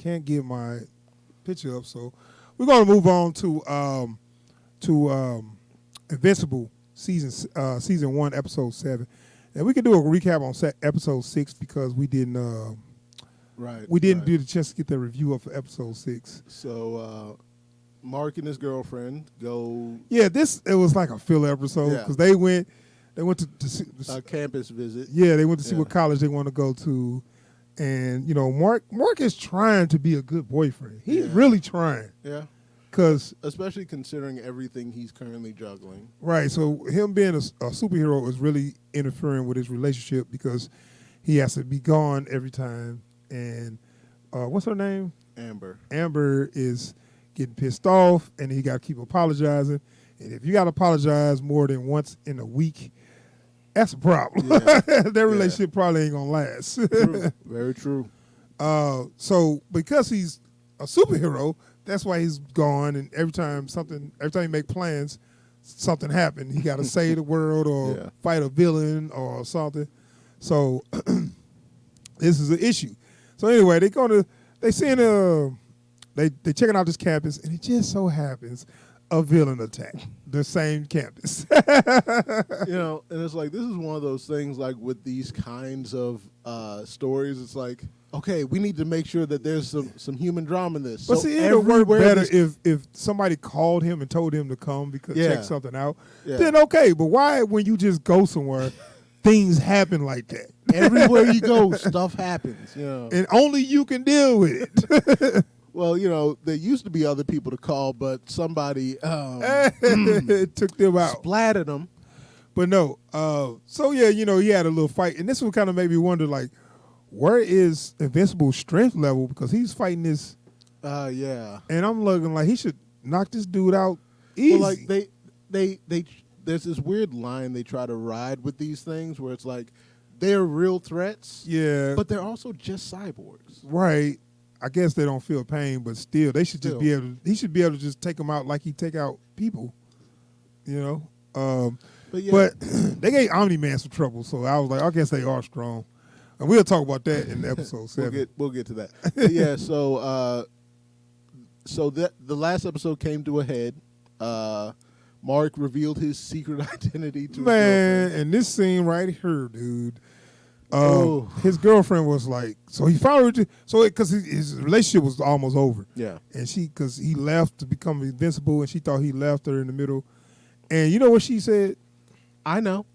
can't get my picture up, so we're gonna move on to Invincible season 1, episode 7, and we can do a recap on episode 6 because we didn't do the chance to get the review up for episode 6. So Mark and his girlfriend go. Yeah, it was like a filler episode because they went to see, a campus visit. Yeah, they went to see what college they want to go to. And, Mark is trying to be a good boyfriend. He's really trying. Yeah. Especially considering everything he's currently juggling. Right. So him being a superhero is really interfering with his relationship because he has to be gone every time. And what's her name? Amber. Amber is getting pissed off, and he got to keep apologizing. And if you got to apologize more than once in a week, that's a problem. Yeah. Their relationship probably ain't gonna last. True. Very true. So because he's a superhero, that's why he's gone. And every time he make plans, something happens. He got to save the world or fight a villain or something. So this is an issue. So anyway, they checking out this campus, and it just so happens a villain attack the same campus. And it's like, this is one of those things, like with these kinds of stories, it's like, okay, we need to make sure that there's some human drama in this. But so see, it would work better if somebody called him and told him to come because check something out. Yeah. Then okay, but why when you just go somewhere, things happen like that? Everywhere you go, stuff happens. And only you can deal with it. Well, there used to be other people to call, but somebody took them out. Splattered them. But no. So, yeah, he had a little fight. And this one kind of made me wonder, like, where is Invincible's strength level? Because he's fighting this. Yeah. And I'm looking like he should knock this dude out easy. Well, like, they there's this weird line they try to ride with these things where it's like, they're real threats. Yeah. But they're also just cyborgs. Right. I guess they don't feel pain, but still, they should just be able to. He should be able to just take them out like he take out people, But they gave Omni-Man some trouble, so I was like, I guess they are strong, and we'll talk about that in episode 7. We'll get to that. But yeah, so the last episode came to a head. Mark revealed his secret identity to his girlfriend. And this scene right here, dude. His girlfriend was like, so he found her, because his relationship was almost over. Yeah. And because he left to become invincible, and she thought he left her in the middle. And you know what she said? I know.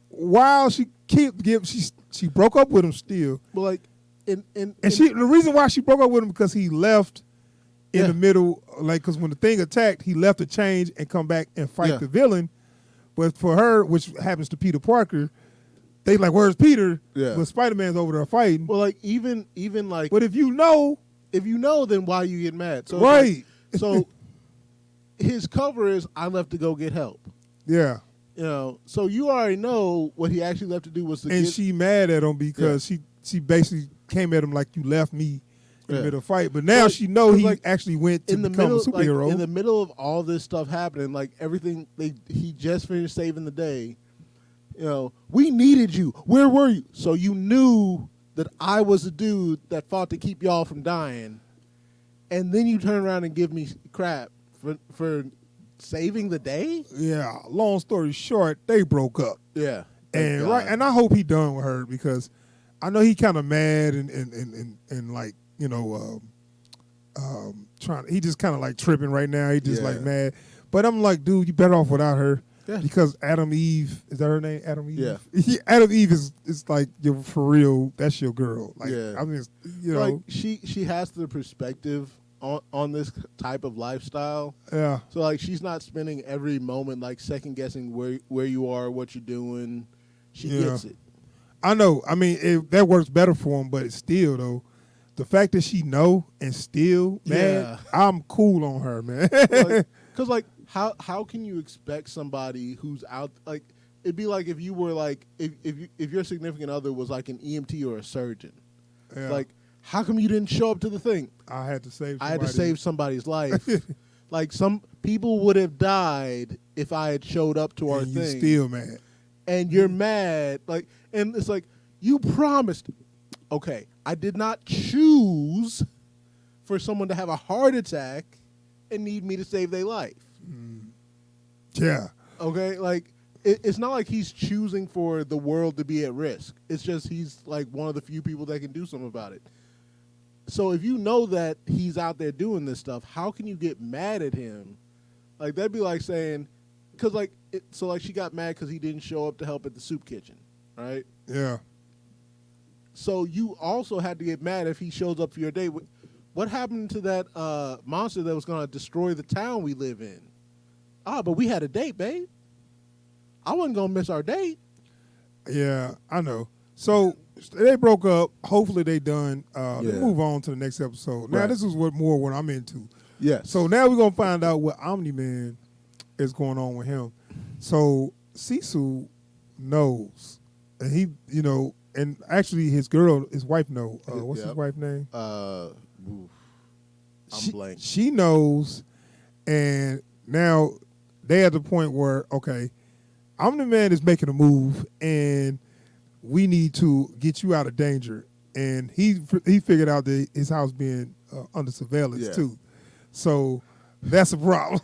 While she she broke up with him still. Well, like, the reason why she broke up with him because he left in the middle, like, because when the thing attacked, he left to change and come back and fight the villain. But for her, which happens to Peter Parker, they like, where's Peter? Yeah. But Spider-Man's over there fighting. Well, like, even like... But if you know, then why you get mad? So right. So his cover is, I left to go get help. Yeah. So you already know what he actually left to do was to And she mad at him because she basically came at him like, you left me in the middle of the fight. But now she know he actually went to become a superhero. Like, in the middle of all this stuff happening, like everything, he just finished saving the day. We needed you. Where were you? So you knew that I was the dude that fought to keep y'all from dying. And then you turn around and give me crap for saving the day? Yeah. Long story short, they broke up. Yeah. And and I hope he done with her because I know he kind of mad and like, he just kind of like tripping right now. He just like mad. But I'm like, dude, you better off without her. Yeah. Because Adam Eve, is that her name? Adam Eve? Yeah. Adam Eve is like, for real, that's your girl. Like, yeah. I mean, like she has the perspective on this type of lifestyle. Yeah. So like she's not spending every moment like second guessing where you are, what you're doing. She gets it. I know. I mean, that works better for him, but still though, the fact that she know and still mad, I'm cool on her, man. Because like how can you expect somebody who's out, like, it'd be like if you were like if your significant other was like an EMT or a surgeon. Yeah. Like, how come you didn't show up to the thing? I had to save somebody's life. Like, some people would have died if I had showed up to our thing. You're still mad. And you're mad. Like, and it's like, you promised. Okay, I did not choose for someone to have a heart attack and need me to save their life. Yeah. Okay, like it's not like he's choosing for the world to be at risk. It's just he's like one of the few people that can do something about it. So if you know that he's out there doing this stuff, how can you get mad at him? Like that'd be like saying, because like she got mad because he didn't show up to help at the soup kitchen, right? Yeah. So you also had to get mad if he shows up for your date. What happened to that monster that was going to destroy the town we live in? But we had a date, babe. I wasn't going to miss our date. Yeah, I know. So they broke up. Hopefully they done. They move on to the next episode. Now this is what I'm into. Yes. So now we're going to find out what Omni-Man is going on with him. So Cecil knows. And he, and actually his wife know. What's his wife's name? I'm blank. She knows, and now they at the point where, okay, Omni-Man is making a move, and we need to get you out of danger. And he figured out that his house being under surveillance too. So that's a problem.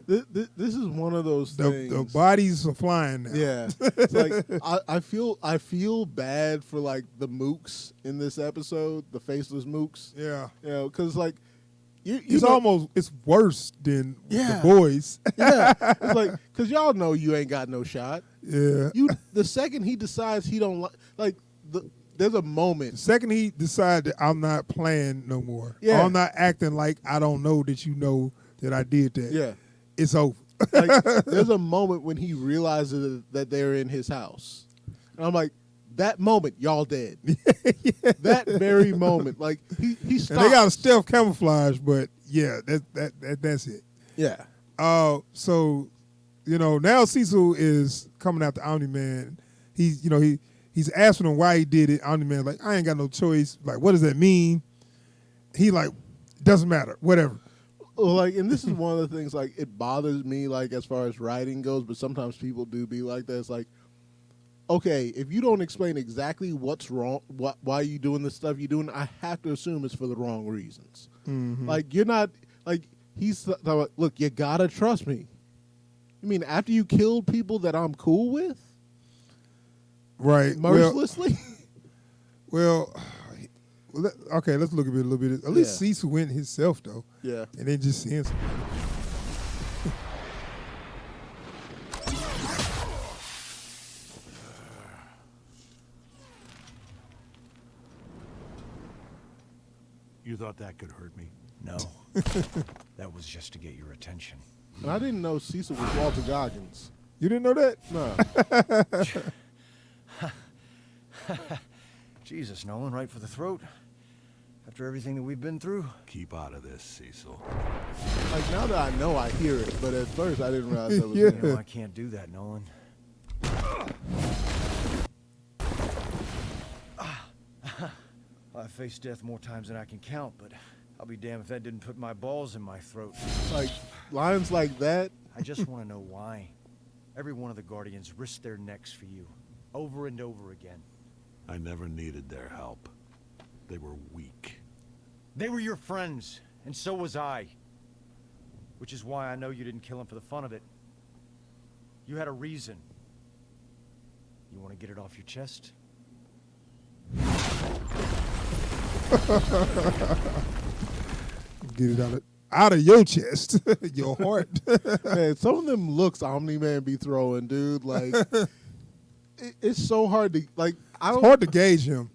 This is one of those things. The bodies are flying now. Yeah, it's like I feel bad for like the mooks in this episode, the faceless mooks. Yeah, because like it's worse than the boys. Yeah, it's like because y'all know you ain't got no shot. Yeah, the second he decides he don't like there's a moment. The second he decides that I'm not playing no more. Yeah. Or I'm not acting like I don't know that you know that I did that. Yeah. It's over. Like, there's a moment when he realizes that they're in his house. And I'm like, that moment, y'all dead. That very moment. Like, he stopped. And they got a stealth camouflage, but yeah, that's it. Yeah. So, now Cecil is coming after Omni-Man. He's asking him why he did it. Omni-Man like, I ain't got no choice. Like, what does that mean? He like, doesn't matter. Whatever. Like, and this is one of the things, like, it bothers me, like, as far as writing goes, but sometimes people do be like that. It's like, okay, if you don't explain exactly what's wrong, why you doing the stuff you're doing, I have to assume it's for the wrong reasons. Mm-hmm. Like, you're not, like, he's like, look, you gotta trust me. You mean after you killed people that I'm cool with? Right. Mercilessly? Well, okay, let's look at it a little bit. At least Cecil went himself, though. Yeah. And then just seeing somebody. You thought that could hurt me? No. That was just to get your attention. And I didn't know Cecil was Walter Goggins. You didn't know that? No. Jesus, Nolan, right for the throat. After everything that we've been through. Keep out of this, Cecil. Like, now that I know, I hear it. But at first, I didn't realize that was Yeah. him. I can't do that, Nolan. I faced death more times than I can count, but I'll be damned if that didn't put my balls in my throat. Like, lines like that. I just want to know why. Every one of the Guardians risked their necks for you, over and over again. I never needed their help. They were weak. They were your friends, and so was I. Which is why I know you didn't kill him for the fun of it. You had a reason. You want to get it off your chest? Get it out of your chest, your heart. Man, some of them looks Omni-Man be throwing, dude. Like, it's so hard to, like, It's hard to gauge him.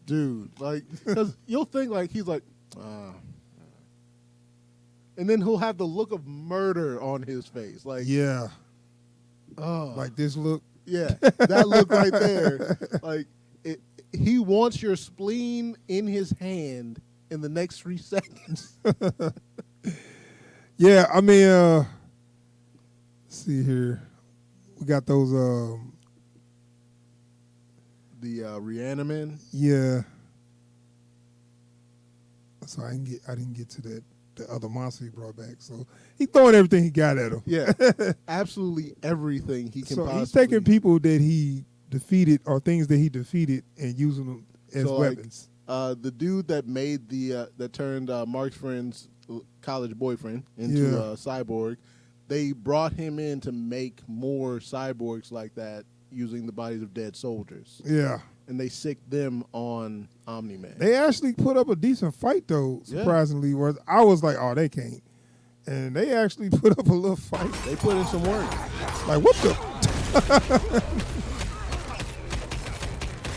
Dude, like, because you'll think, like, he's like, and then he'll have the look of murder on his face. Like, Yeah. Like this look. yeah, that look right there. Like, he wants your spleen in his hand in the next 3 seconds. Yeah, I mean, let's see here. We got those, The Reaniman. yeah. So I didn't get to the other monster he brought back. So he throwing everything he got at him. Yeah, absolutely everything he can So possibly. he's taking people that he defeated or things that he defeated and using them as So, like, weapons. the dude that made that turned Mark's friend's college boyfriend into a cyborg, they brought him in to make more cyborgs like that using the bodies of dead soldiers. Yeah. And they sicked them on Omni-Man. They actually put up a decent fight, though, surprisingly. Whereas I was like, oh, they can't. And they actually put up a little fight. They put in some work. Like, what the?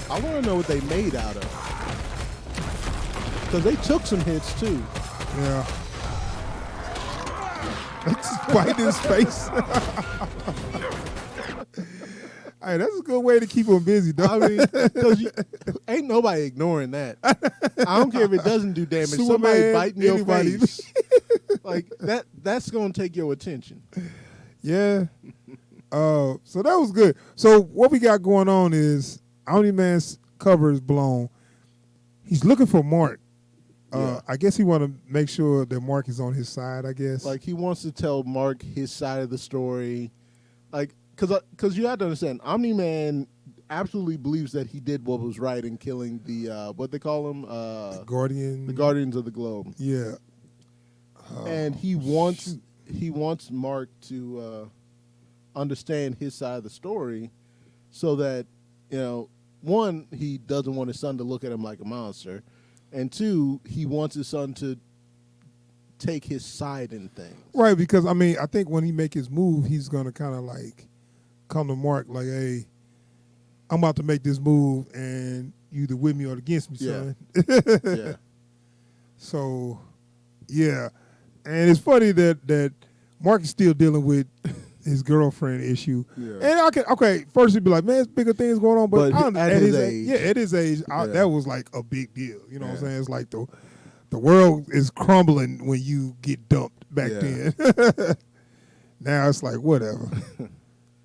I want to know what they made out of. Because they took some hits, too. Yeah. They just bite his face. Hey, that's a good way to keep him busy, though. I mean, because ain't nobody ignoring that. I don't care if it doesn't do damage. Superman, Somebody biting your anybody. face. Like, that's going to take your attention. Yeah. So that was good. So what we got going on is Omni-Man's cover is blown. He's looking for Mark. I guess he want to make sure that Mark is on his side, I guess. Like, he wants to tell Mark his side of the story. Like, because you have to understand, Omni-Man absolutely believes that he did what was right in killing the, what they call them? the Guardian. The Guardians of the Globe. Yeah. And he wants Mark to understand his side of the story so that, one, he doesn't want his son to look at him like a monster. And two, he wants his son to take his side in things. Right, because, I mean, I think when he make his move, he's going to kind of like come to Mark like, hey, I'm about to make this move and you either with me or against me, son. Yeah. So, yeah. And it's funny that Mark is still dealing with his girlfriend issue. Yeah. And first he'd be like, man, there's bigger things going on. But at his age. Yeah, at his age, that was like a big deal. You know what I'm saying? It's like the world is crumbling when you get dumped back then. Now it's like, whatever.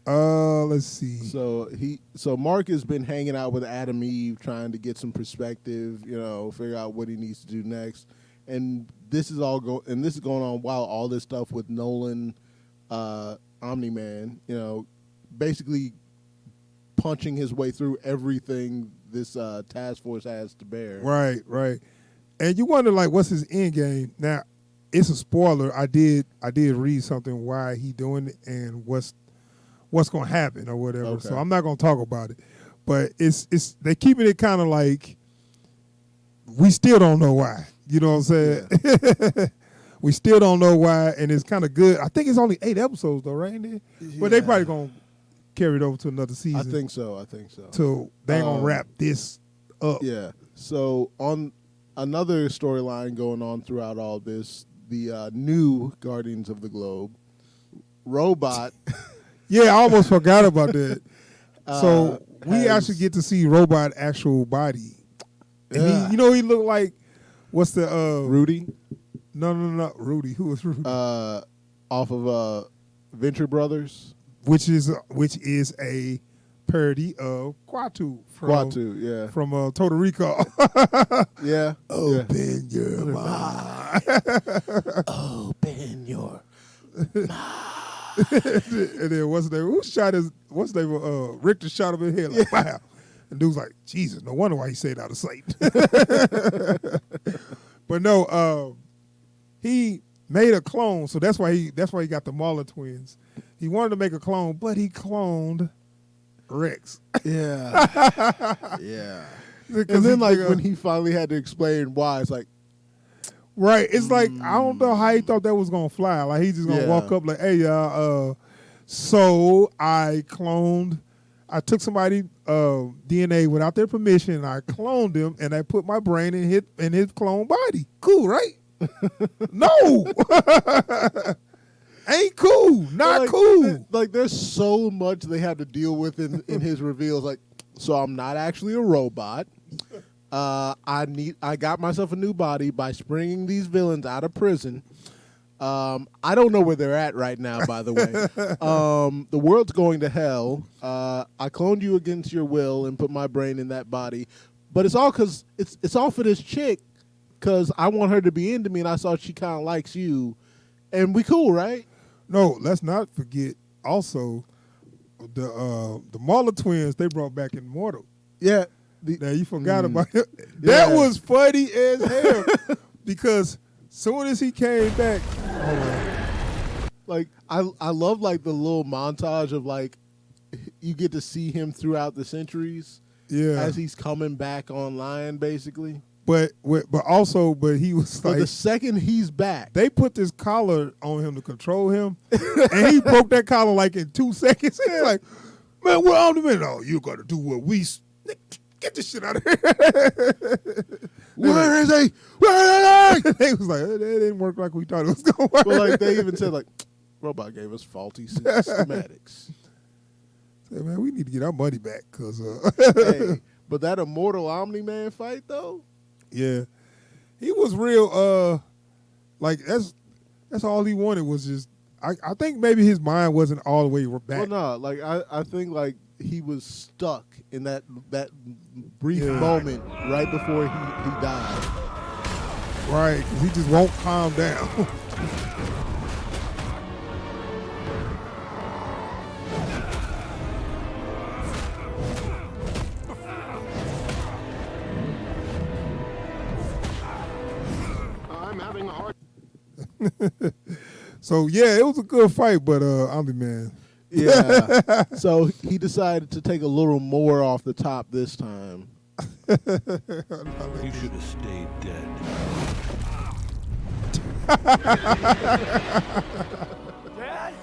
Let's see. So Mark has been hanging out with Adam Eve, trying to get some perspective, figure out what he needs to do next. And this is going on while all this stuff with Nolan, Omni-Man, basically punching his way through everything this task force has to bear. Right. And you wonder, like, what's his end game? Now, it's a spoiler. I did read something why he doing it and what's going to happen or whatever. Okay. So I'm not going to talk about it. But it's they keeping it kind of like we still don't know why. You know what I'm saying? Yeah. We still don't know why, and it's kind of good. I think it's only 8 episodes, though, right? Yeah. But they probably going to carry it over to another season. I think so. So they ain't going to wrap this up. Yeah. So on another storyline going on throughout all this, the new Guardians of the Globe, Robot. Yeah, I almost forgot about that. So we actually get to see Robot actual body. And he looked like, what's the... Rudy? No, Rudy. Who was Rudy? Off of Venture Brothers. Which is a parody of Quatu from Total Recall. Yeah. Open your mind. Open your mind. And then what's his name? Richter shot him in the head like, wow. And dude's like, Jesus, no wonder why he said out of sight. But no, he made a clone, so that's why he got the Marla twins. He wanted to make a clone, but he cloned Rex. Yeah. Yeah. And then when he finally had to explain why, it's like, right. It's like, I don't know how he thought that was going to fly. Like, he's just going to walk up like, hey, y'all, so I took somebody DNA without their permission, and I cloned them, and I put my brain in his clone body. Cool, right? No. Ain't cool. Not cool. Like, there's so much they have to deal with in his reveals. Like, so I'm not actually a robot. I got myself a new body by springing these villains out of prison. I don't know where they're at right now, by the way. The world's going to hell. I cloned you against your will and put my brain in that body. But it's all because it's all for this chick, because I want her to be into me, and I saw she kind of likes you. And we cool, right? No, let's not forget also the Marla twins they brought back in Immortal. Yeah. Now you forgot about it. That was funny as hell because soon as he came back, hold on. Like I love like the little montage of like you get to see him throughout the centuries. Yeah, as he's coming back online, basically. But he was But like, the second he's back, they put this collar on him to control him, and he broke that collar like in 2 seconds. He's like, man, we're on the minute. Oh, you got to do what we. Get this shit out of here. Where is he? Where is he? They was like, it didn't work like we thought it was going to work. Well, like they even said, like, robot gave us faulty schematics. Say, man, we need to get our money back because. Hey, but that Immortal Omni-Man fight though. Yeah, he was real. Like that's all he wanted was just. I think maybe his mind wasn't all the way back. Well, no, like I think like he was stuck in that brief moment right before he died. Right, 'cause he just won't calm down. I'm having a hard. So yeah, it was a good fight, but Omni-Man. Yeah. So he decided to take a little more off the top this time. You should have stayed dead.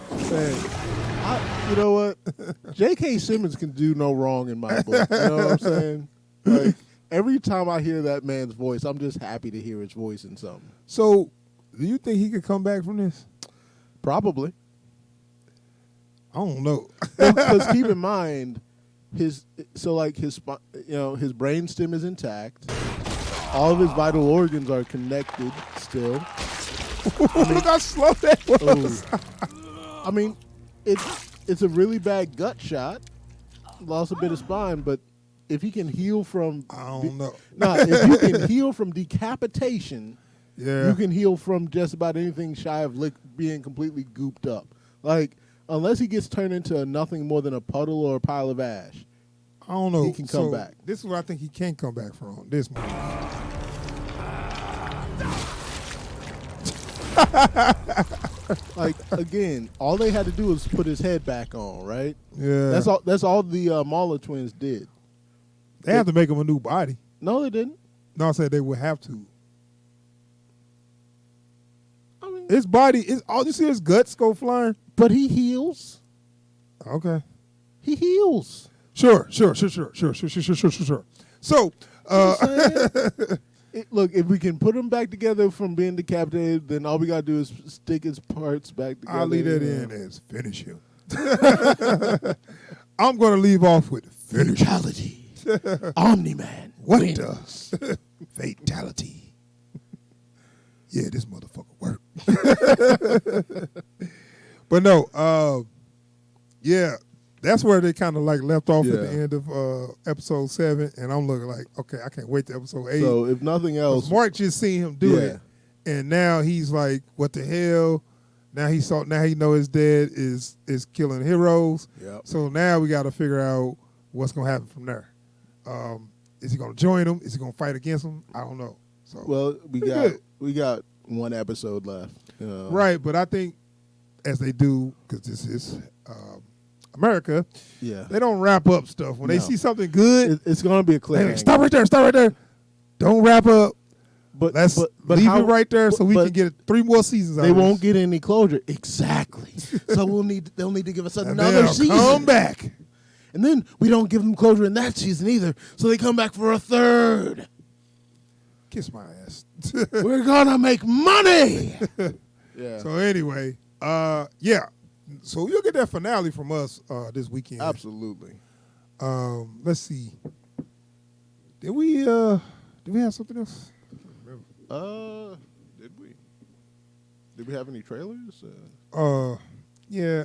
Hey, you know what? J.K. Simmons can do no wrong in my book. You know what I'm saying? Like every time I hear that man's voice, I'm just happy to hear his voice in something. So, do you think he could come back from this? Probably. I don't know. Because keep in mind, his brainstem is intact. All of his vital organs are connected still. Look how slow that was. I mean, it's a really bad gut shot. Lost a bit of spine, but if he can heal from I don't know. if you can heal from decapitation, Yeah. you can heal from just about anything shy of being completely gooped up. Like, unless he gets turned into nothing more than a puddle or a pile of ash, I don't know. he can come So, back. This is what I think he can come back from. This movie. Like, again, all they had to do was put his head back on, right? Yeah. That's all the Mauler twins did. They have to make him a new body. No, they didn't. No, I said they would have to. I mean, His body is all you see his guts go flying. but he heals. Okay. He heals. Sure. So, Look, if we can put him back together from being decapitated, then all we gotta do is stick his parts back together. I'll leave that in as finish him. I'm going to leave off with finish him. Fatality. Omni-Man. What wins. does fatality? Yeah, this motherfucker worked. But no, yeah, that's where they kind of like left off at the end of episode 7, and I'm looking like, okay, I can't wait to episode 8. So if nothing else, Mark just seen him do it, and now he's like, what the hell? Now he know his dad is killing heroes. Yep. So now we got to figure out what's gonna happen from there. Is he gonna join them? Is he gonna fight against them? I don't know. So well, we got one episode left. right, but I think as they do, because this is America, they don't wrap up stuff when they see something good. It's gonna be a They cliffhanger. like, stop right there. Don't wrap up. But Let's but leave how- it right there so we but can get 3 more seasons. They out of won't this. get any closure. Exactly. So they'll need to give us And another they'll season. come back. And then we don't give them closure in that season either. So they come back for a third. Kiss my ass. We're gonna make money. Yeah. So anyway, yeah. So you'll get that finale from us this weekend. Absolutely. Let's see. Did we have something else? Did we? Did we have any trailers? Yeah.